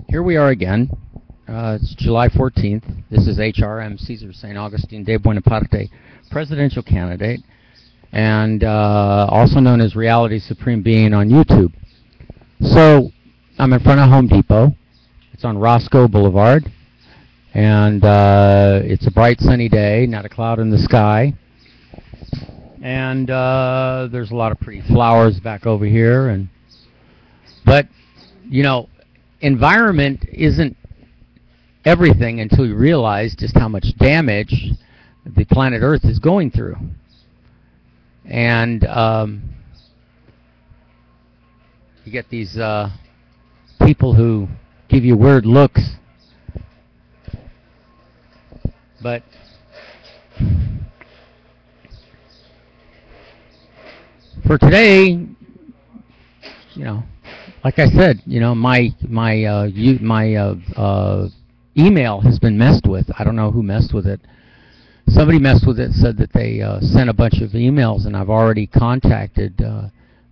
Here we are again. It's July 14th. This is HRM Cesar St. Augustine de Buenaparte, presidential candidate, and also known as Reality Supreme Being on YouTube. So I'm in front of Home Depot. It's on Roscoe Boulevard, and it's a bright sunny day, not a cloud in the sky. And there's a lot of pretty flowers back over here, but you know, environment isn't everything until you realize just how much damage the planet Earth is going through. And you get these people who give you weird looks, but for today, you know, like I said, you know, my email has been messed with. I don't know who messed with it. Somebody messed with it, said that they sent a bunch of emails, and I've already contacted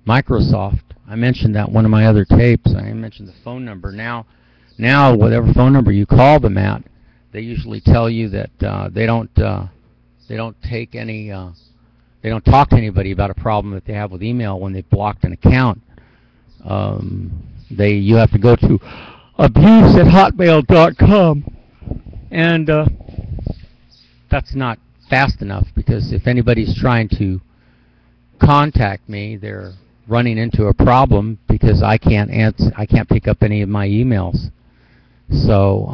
Microsoft. I mentioned that in one of my other tapes. I mentioned the phone number. Now, whatever phone number you call them at, they usually tell you that they don't take any, they don't talk to anybody about a problem that they have with email when they've blocked an account. You have to go to abuse@hotmail.com, and that's not fast enough, because if anybody's trying to contact me, they're running into a problem because I can't pick up any of my emails. So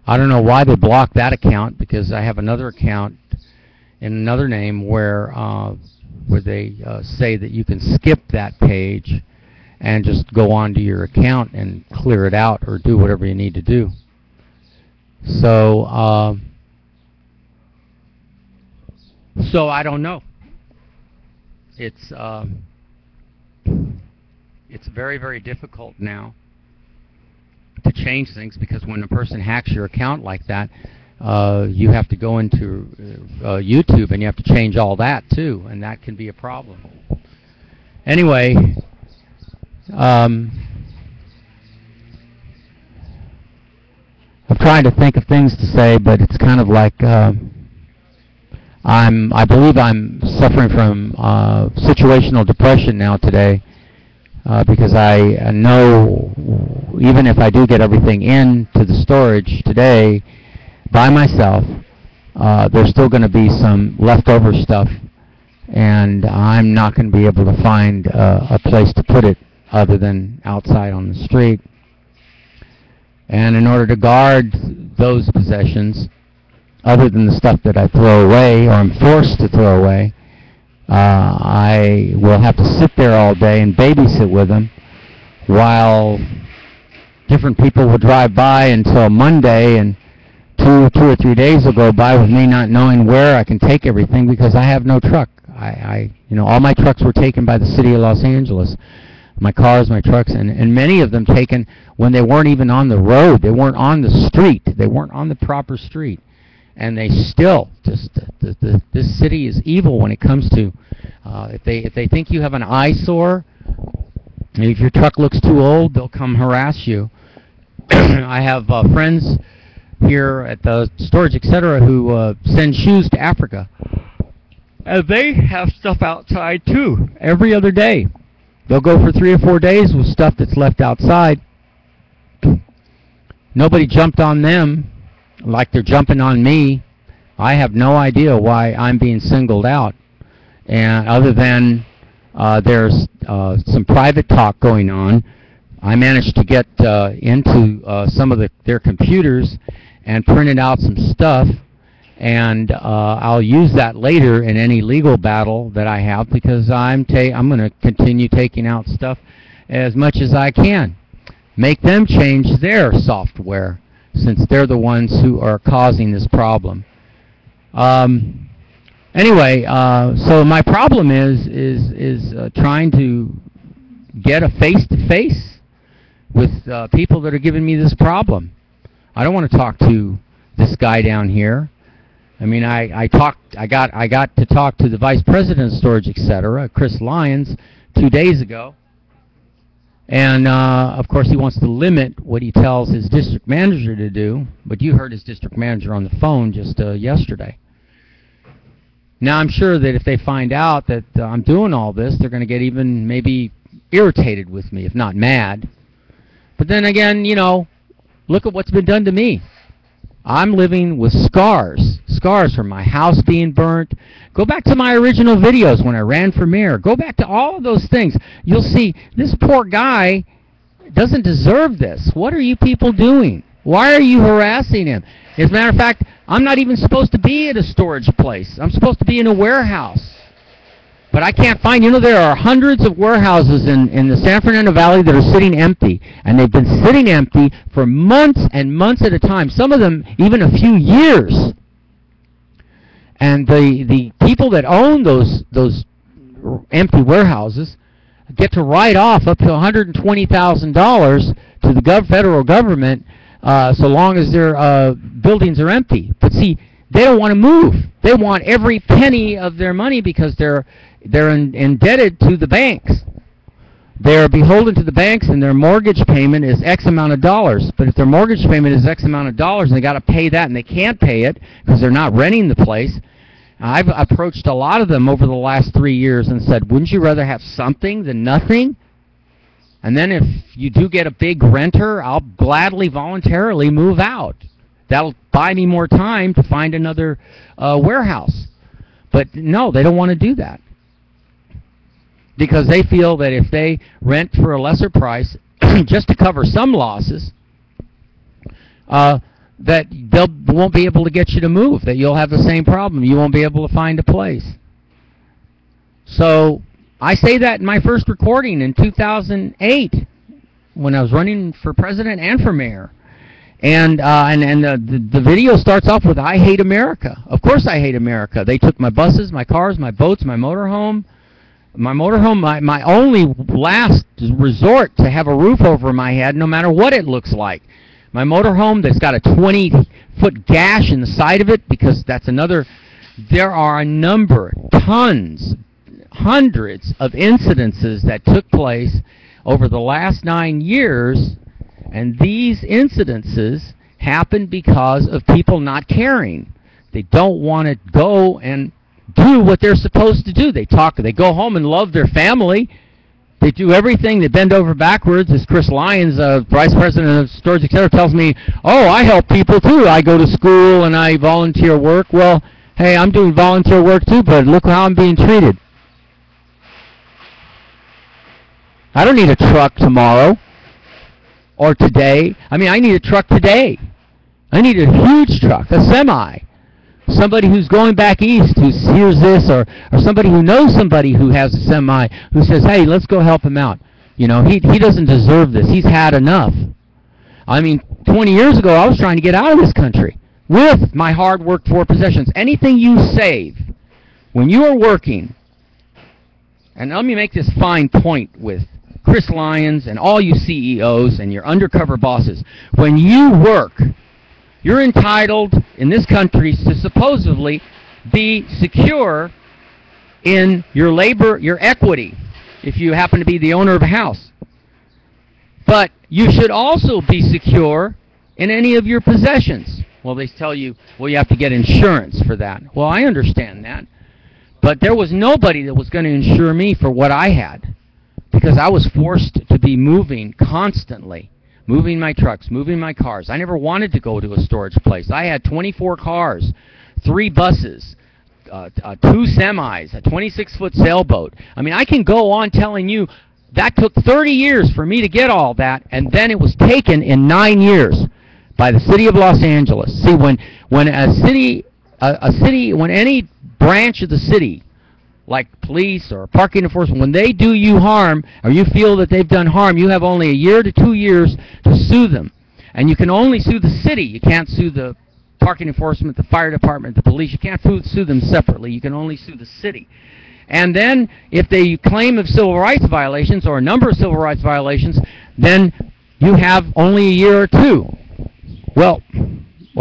I don't know why they blocked that account, because I have another account in another name where they say that you can skip that page and just go onto your account and clear it out or do whatever you need to do. So I don't know. It's very, very difficult now to change things, because when a person hacks your account like that, you have to go into YouTube and you have to change all that too, and that can be a problem. Anyway, I'm trying to think of things to say, but it's kind of like I believe I'm suffering from situational depression now today, because I know even if I do get everything into the storage today by myself, there's still going to be some leftover stuff, and I'm not going to be able to find a place to put it other than outside on the street. And in order to guard those possessions, other than the stuff that I throw away or I'm forced to throw away, I will have to sit there all day and babysit with them, while different people will drive by until Monday, and two or 3 days will go by with me not knowing where I can take everything, because I have no truck. You know, all my trucks were taken by the city of Los Angeles. My cars, my trucks, and many of them taken when they weren't even on the road. They weren't on the street. They weren't on the proper street. And they still just, this city is evil when it comes to, if they think you have an eyesore, if your truck looks too old, they'll come harass you. I have friends here at the storage, etc., who send shoes to Africa. And they have stuff outside too, every other day. They'll go for 3 or 4 days with stuff that's left outside. Nobody jumped on them like they're jumping on me. I have no idea why I'm being singled out, and other than there's some private talk going on. I managed to get into some of their computers and printed out some stuff, and I'll use that later in any legal battle that I have, because I'm going to continue taking out stuff as much as I can. Make them change their software, since they're the ones who are causing this problem. Anyway, so my problem is trying to get a face-to-face with people that are giving me this problem. I don't want to talk to this guy down here. I mean, I got to talk to the vice president of storage, etc., Chris Lyons, 2 days ago, And, of course, he wants to limit what he tells his district manager to do, but you heard his district manager on the phone just yesterday. Now, I'm sure that if they find out that I'm doing all this, they're going to get even maybe irritated with me, if not mad. But then again, you know, look at what's been done to me. I'm living with scars. Scars from my house being burnt. Go back to my original videos when I ran for mayor. Go back to all of those things. You'll see this poor guy doesn't deserve this. What are you people doing? Why are you harassing him? As a matter of fact, I'm not even supposed to be at a storage place. I'm supposed to be in a warehouse. But I can't find, you know, there are hundreds of warehouses in the San Fernando Valley that are sitting empty. And they've been sitting empty for months and months at a time. Some of them even a few years. And the people that own those empty warehouses get to write off up to $120,000 to the federal government so long as their buildings are empty. But see, they don't want to move. They want every penny of their money because they're indebted to the banks. They're beholden to the banks, and their mortgage payment is X amount of dollars. But if their mortgage payment is X amount of dollars and they got to pay that and they can't pay it because they're not renting the place, I've approached a lot of them over the last 3 years and said, wouldn't you rather have something than nothing? And then if you do get a big renter, I'll gladly, voluntarily move out. That'll buy me more time to find another warehouse. But no, they don't want to do that. Because they feel that if they rent for a lesser price, just to cover some losses, that they won't be able to get you to move, that you'll have the same problem. You won't be able to find a place. So I say that in my first recording in 2008 when I was running for president and for mayor. And the video starts off with, I hate America. Of course I hate America. They took my buses, my cars, my boats, my motorhome. My only last resort to have a roof over my head, no matter what it looks like. My motorhome that's got a 20-foot gash in the side of it, because that's another. There are a number, tons, hundreds of incidences that took place over the last 9 years, and these incidences happen because of people not caring. They don't want to go and do what they're supposed to do. They go home and love their family. They do everything. They bend over backwards. As Chris Lyons, Vice President of Storage, etc., tells me, oh, I help people too. I go to school and I volunteer work. Well, hey, I'm doing volunteer work too, but look how I'm being treated. I don't need a truck tomorrow or today. I mean, I need a truck today. I need a huge truck, a semi. Somebody who's going back east who hears this, or somebody who knows somebody who has a semi who says, hey, let's go help him out. You know, he doesn't deserve this. He's had enough. I mean, 20 years ago, I was trying to get out of this country with my hard worked for possessions. Anything you save when you are working, and let me make this fine point with Chris Lyons and all you CEOs and your undercover bosses. When you work, you're entitled in this country to supposedly be secure in your labor, your equity, if you happen to be the owner of a house. But you should also be secure in any of your possessions. Well, they tell you, well, you have to get insurance for that. Well, I understand that. But there was nobody that was going to insure me for what I had, because I was forced to be moving constantly. Moving my trucks, moving my cars. I never wanted to go to a storage place. I had 24 cars, 3 buses, 2 semis, a 26-foot sailboat. I mean, I can go on telling you that took 30 years for me to get all that, and then it was taken in 9 years by the city of Los Angeles. See, when any branch of the city, like police or parking enforcement, when they do you harm, or you feel that they've done harm, you have only a year to 2 years to sue them. And you can only sue the city. You can't sue the parking enforcement, the fire department, the police. You can't sue them separately. You can only sue the city. And then if they claim of civil rights violations, or a number of civil rights violations, then you have only a year or 2. Well,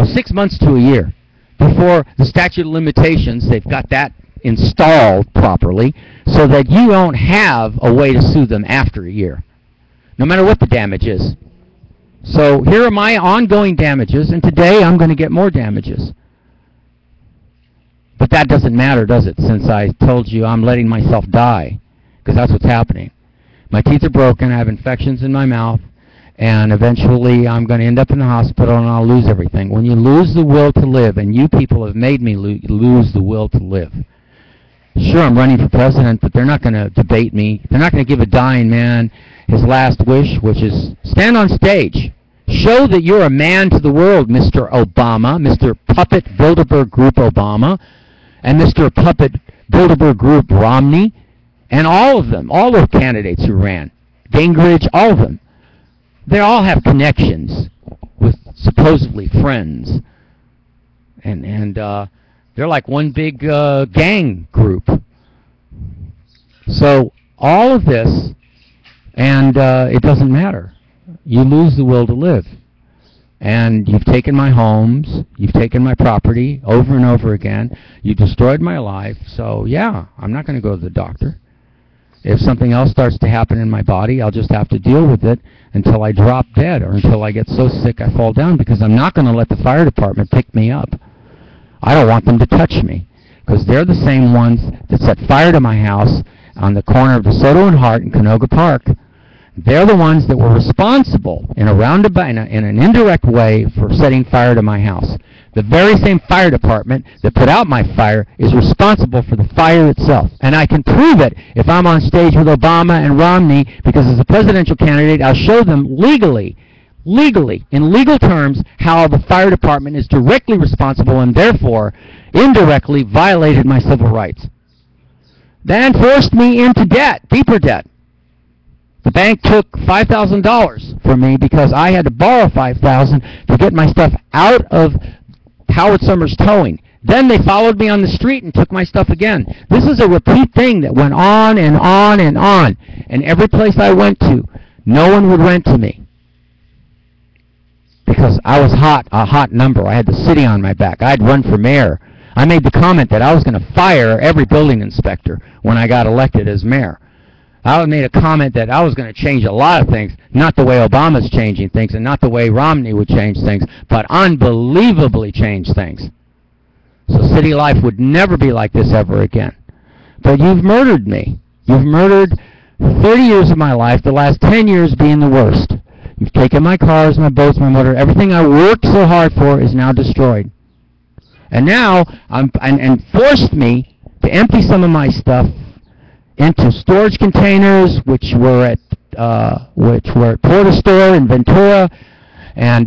6 months to a year before the statute of limitations. They've got that installed properly so that you don't have a way to sue them after a year. no matter what the damage is. So here are my ongoing damages, and today I'm going to get more damages. But that doesn't matter, does it, since I told you I'm letting myself die, because that's what's happening. My teeth are broken, I have infections in my mouth, and eventually I'm going to end up in the hospital and I'll lose everything. When you lose the will to live, and you people have made me lose the will to live. Sure, I'm running for president, but they're not going to debate me. They're not going to give a dying man his last wish, which is stand on stage. Show that you're a man to the world, Mr. Obama, Mr. Puppet Bilderberg Group Obama, and Mr. Puppet Bilderberg Group Romney, and all of them, all the candidates who ran, Gingrich, all of them. They all have connections with supposedly friends, and they're like one big gang group. So all of this, and it doesn't matter. You lose the will to live. And you've taken my homes, you've taken my property over and over again, you destroyed my life, so yeah, I'm not going to go to the doctor. If something else starts to happen in my body, I'll just have to deal with it until I drop dead or until I get so sick I fall down, because I'm not going to let the fire department pick me up. I don't want them to touch me, because they're the same ones that set fire to my house on the corner of DeSoto and Hart in Canoga Park. They're the ones that were responsible in a roundabout, in an indirect way, for setting fire to my house. The very same fire department that put out my fire is responsible for the fire itself. And I can prove it if I'm on stage with Obama and Romney, because as a presidential candidate, I'll show them legally, in legal terms, how the fire department is directly responsible and therefore indirectly violated my civil rights. Then forced me into debt, deeper debt. The bank took $5,000 from me because I had to borrow $5,000 to get my stuff out of Howard Summers Towing. Then they followed me on the street and took my stuff again. This is a repeat thing that went on and on and on. And every place I went to, no one would rent to me, because I was a hot number. I had the city on my back. I'd run for mayor. I made the comment that I was going to fire every building inspector when I got elected as mayor. I made a comment that I was going to change a lot of things, not the way Obama's changing things and not the way Romney would change things, but unbelievably change things. So city life would never be like this ever again. But you've murdered me. You've murdered 30 years of my life, the last 10 years being the worst. You've taken my cars, my boats, my motor. Everything I worked so hard for is now destroyed. And now, and forced me to empty some of my stuff into storage containers, which were at Porter Store in Ventura, and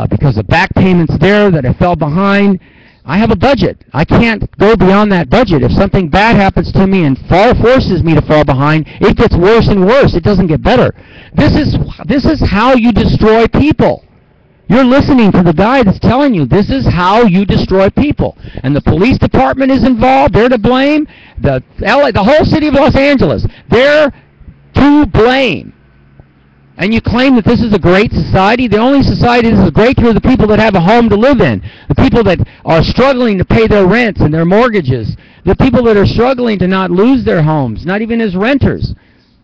because of back payments there that I fell behind, I have a budget. I can't go beyond that budget. If something bad happens to me and forces me to fall behind, it gets worse and worse. It doesn't get better. This is how you destroy people. You're listening to the guy that's telling you this is how you destroy people. And the police department is involved. They're to blame. The whole city of Los Angeles, they're to blame. And you claim that this is a great society. The only society that is great here are the people that have a home to live in. The people that are struggling to pay their rents and their mortgages. The people that are struggling to not lose their homes, not even as renters.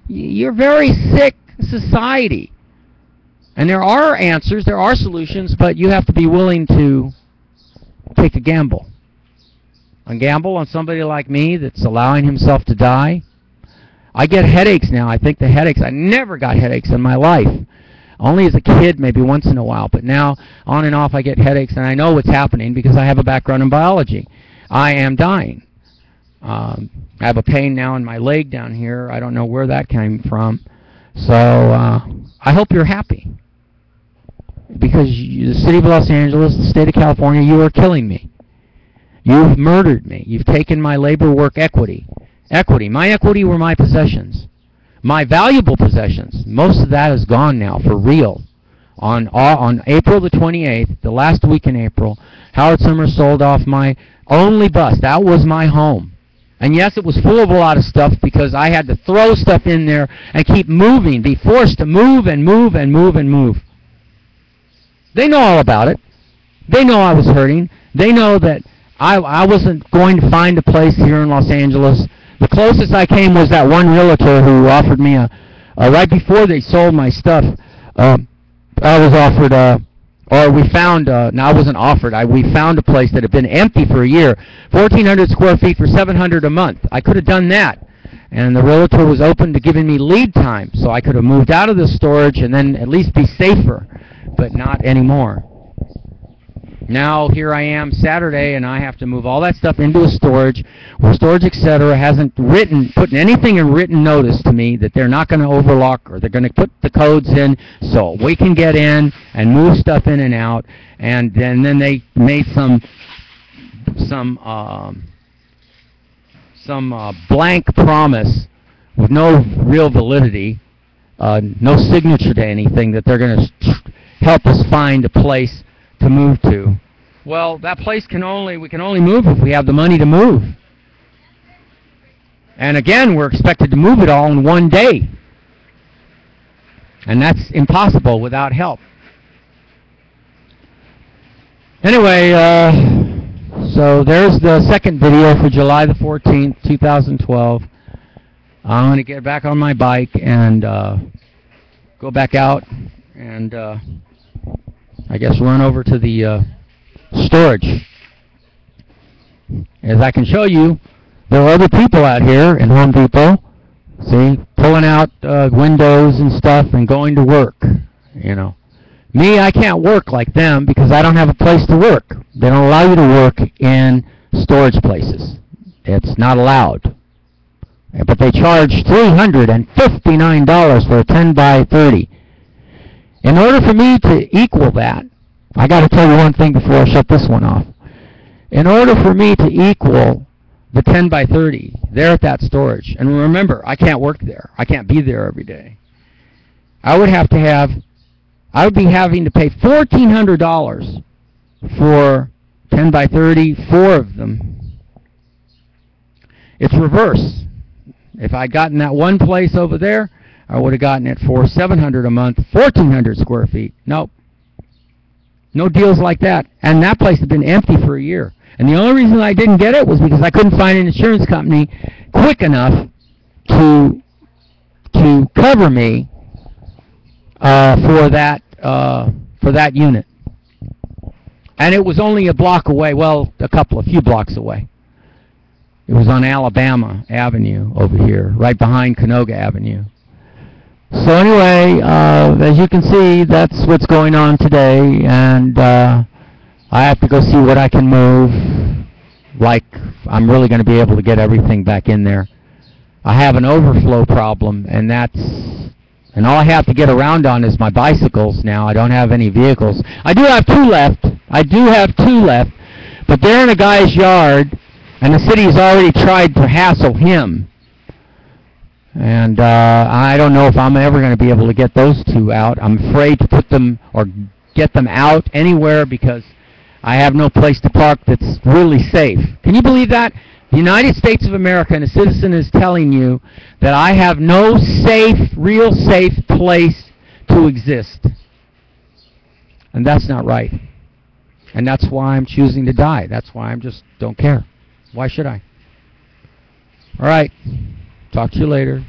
You're a very sick society. And there are answers, there are solutions, but you have to be willing to take a gamble. A gamble on somebody like me that's allowing himself to die. I get headaches now. I think the headaches, I never got headaches in my life. Only as a kid, maybe once in a while. But now, on and off, I get headaches, and I know what's happening because I have a background in biology. I am dying. I have a pain now in my leg down here. I don't know where that came from. So I hope you're happy. Because the city of Los Angeles, the state of California, you are killing me. You've murdered me. You've taken my labor work equity. My equity were my possessions. My valuable possessions. Most of that is gone now, for real. On April the 28th, the last week in April, Howard Summers sold off my only bus. That was my home. And yes, it was full of a lot of stuff because I had to throw stuff in there and keep moving, be forced to move and move and move and move. They know all about it. They know I was hurting. They know that I wasn't going to find a place here in Los Angeles. The closest I came was that one realtor who offered me a right before they sold my stuff, I was offered, or we found, no, I wasn't offered, we found a place that had been empty for a year, 1,400 square feet for $700 a month. I could have done that. And the realtor was open to giving me lead time, so I could have moved out of the storage and then at least be safer, but not anymore. Now here I am Saturday, and I have to move all that stuff into a storage where Storage Etc. hasn't put anything in written notice to me that they're not going to overlock, or they're going to put the codes in so we can get in and move stuff in and out. And then they made some blank promise with no real validity, no signature to anything, that they're going to help us find a place to move to. Well, that place we can only move if we have the money to move. And again, we're expected to move it all in one day. And that's impossible without help. Anyway, so there's the second video for July the 14th, 2012. I'm going to get back on my bike and go back out and I guess run over to the storage. As I can show you, there are other people out here in Home Depot, see, pulling out windows and stuff and going to work, you know. Me, I can't work like them because I don't have a place to work. They don't allow you to work in storage places. It's not allowed. But they charge $359 for a 10 by 30. In order for me to equal that, I got to tell you one thing before I shut this one off. In order for me to equal the 10 by 30 there at that storage, and remember, I can't work there. I can't be there every day. I would be having to pay $1,400 for 10 by 30, 4 of them. It's reverse. If I'd gotten that one place over there, I would have gotten it for $700 a month, 1,400 square feet. Nope. No deals like that. And that place had been empty for a year. And the only reason I didn't get it was because I couldn't find an insurance company quick enough to cover me for that unit. And it was only a block away, well, a few blocks away. It was on Alabama Avenue over here, right behind Canoga Avenue. So anyway, as you can see, that's what's going on today, and I have to go see what I can move. Like, I'm really going to be able to get everything back in there. I have an overflow problem, and all I have to get around on is my bicycles now. I don't have any vehicles. I do have 2 left. But they're in a guy's yard, and the city's already tried to hassle him. And I don't know if I'm ever going to be able to get those 2 out. I'm afraid to put them or get them out anywhere because I have no place to park that's really safe. Can you believe that? The United States of America and a citizen is telling you that I have no real safe place to exist. And that's not right. And that's why I'm choosing to die. That's why I just don't care. Why should I? All right. Talk to you later.